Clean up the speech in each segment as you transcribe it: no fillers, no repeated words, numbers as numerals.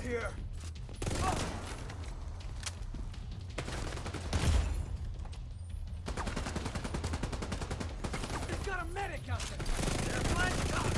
here! It's got a medic out there! They're flanked up!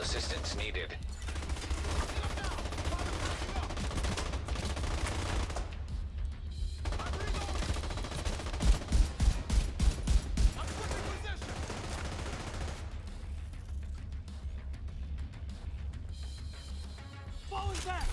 Assistance needed. Falling back!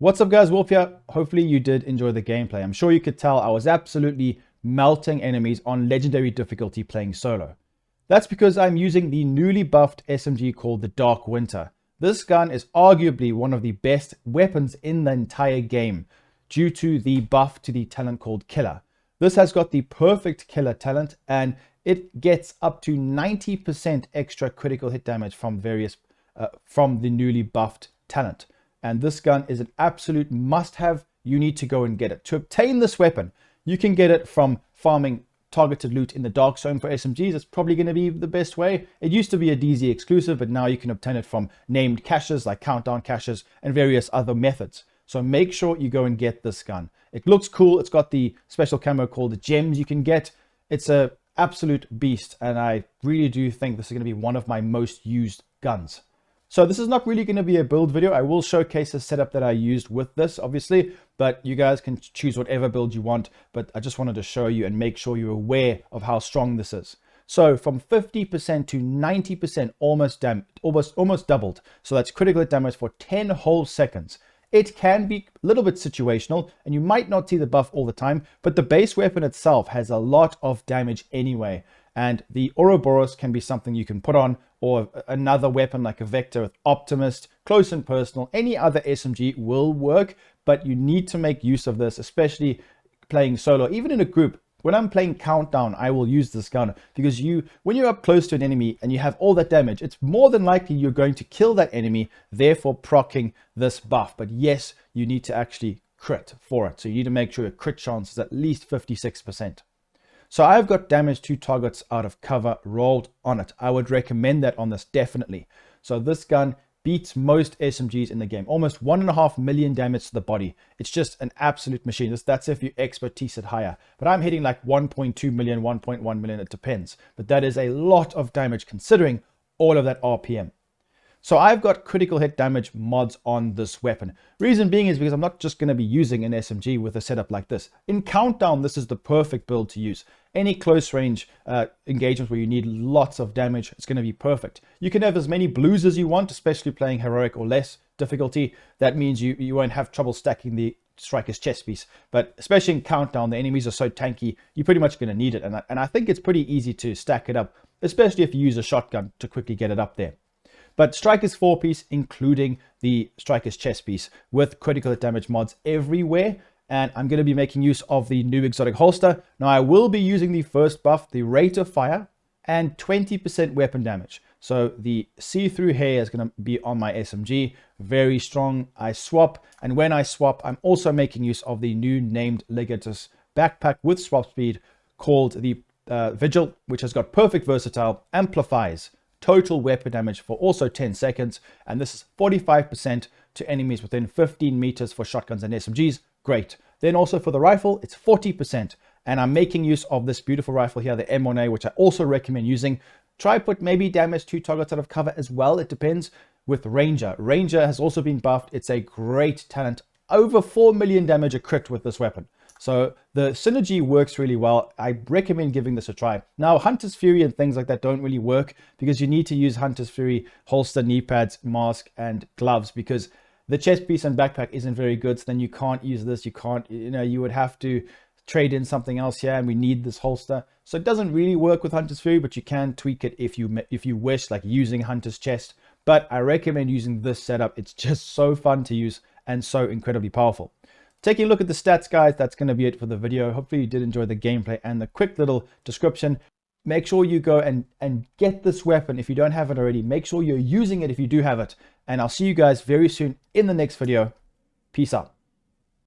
What's up guys, Wolf here. Hopefully you did enjoy the gameplay. I'm sure you could tell I was absolutely melting enemies on legendary difficulty playing solo. That's because I'm using the newly buffed SMG called the Dark Winter. This gun is arguably one of the best weapons in the entire game due to the buff to the talent called Killer. This has got the perfect Killer talent and it gets up to 90% extra critical hit damage from from the newly buffed talent. And this gun is an absolute must-have. You need to go and get it. To obtain this weapon, you can get it from farming targeted loot in the dark zone for SMGs. It's probably going to be the best way. It used to be a DZ exclusive, but now you can obtain it from named caches like countdown caches and various other methods. So make sure you go and get this gun. It looks cool. It's got the special camo called the gems you can get. It's an absolute beast, and I really do think this is going to be one of my most used guns. So this is not really going to be a build video. I will showcase the setup that I used with this, obviously, but you guys can choose whatever build you want. But I just wanted to show you and make sure you're aware of how strong this is. So from 50% to 90% almost doubled. So that's critical hit damage for 10 whole seconds. It can be a little bit situational and you might not see the buff all the time, but the base weapon itself has a lot of damage anyway. And the Ouroboros can be something you can put on, or another weapon like a Vector with Optimist, Close and Personal. Any other SMG will work, but you need to make use of this, especially playing solo. Even in a group, when I'm playing Countdown, I will use this gun because when you're up close to an enemy and you have all that damage, it's more than likely you're going to kill that enemy, therefore proccing this buff. But yes, you need to actually crit for it. So you need to make sure your crit chance is at least 56%. So I've got damage to targets out of cover rolled on it. I would recommend that on this definitely. So this gun beats most SMGs in the game. Almost 1.5 million damage to the body. It's just an absolute machine. That's if you expertise it higher. But I'm hitting like 1.2 million, 1.1 million, it depends. But that is a lot of damage considering all of that RPM. So I've got critical hit damage mods on this weapon. Reason being is because I'm not just going to be using an SMG with a setup like this. In Countdown, this is the perfect build to use. Any close range engagements where you need lots of damage, it's going to be perfect. You can have as many blues as you want, especially playing heroic or less difficulty. That means you won't have trouble stacking the Striker's chest piece. But especially in Countdown, the enemies are so tanky, you're pretty much going to need it. And I think it's pretty easy to stack it up, especially if you use a shotgun to quickly get it up there. But Striker's 4-piece, including the Striker's chest piece, with critical hit damage mods everywhere. And I'm going to be making use of the new exotic holster. Now I will be using the first buff, the rate of fire, and 20% weapon damage. So the see-through hair is going to be on my SMG. Very strong. I swap. And when I swap, I'm also making use of the new named Legatus backpack with swap speed called the Vigil, which has got perfect versatile, amplifies total weapon damage for also 10 seconds. And this is 45% to enemies within 15 meters for shotguns and SMGs. Great. Then also for the rifle, it's 40%. And I'm making use of this beautiful rifle here, the M1A, which I also recommend using. Try put maybe damage to targets out of cover as well. It depends. With Ranger. Ranger has also been buffed. It's a great talent. Over 4 million damage a crit with this weapon. So the synergy works really well. I recommend giving this a try. Now, Hunter's Fury and things like that don't really work because you need to use Hunter's Fury holster, knee pads, mask, and gloves because the chest piece and backpack isn't very good. So then you can't use this. You can't, you would have to trade in something else here, and we need this holster. So it doesn't really work with Hunter's Fury, but you can tweak it if you wish, like using Hunter's chest. But I recommend using this setup. It's just so fun to use and so incredibly powerful. Taking a look at the stats, guys, that's going to be it for the video. Hopefully you did enjoy the gameplay and the quick little description. Make sure you go and get this weapon if you don't have it already. Make sure you're using it if you do have it. And I'll see you guys very soon in the next video. Peace out.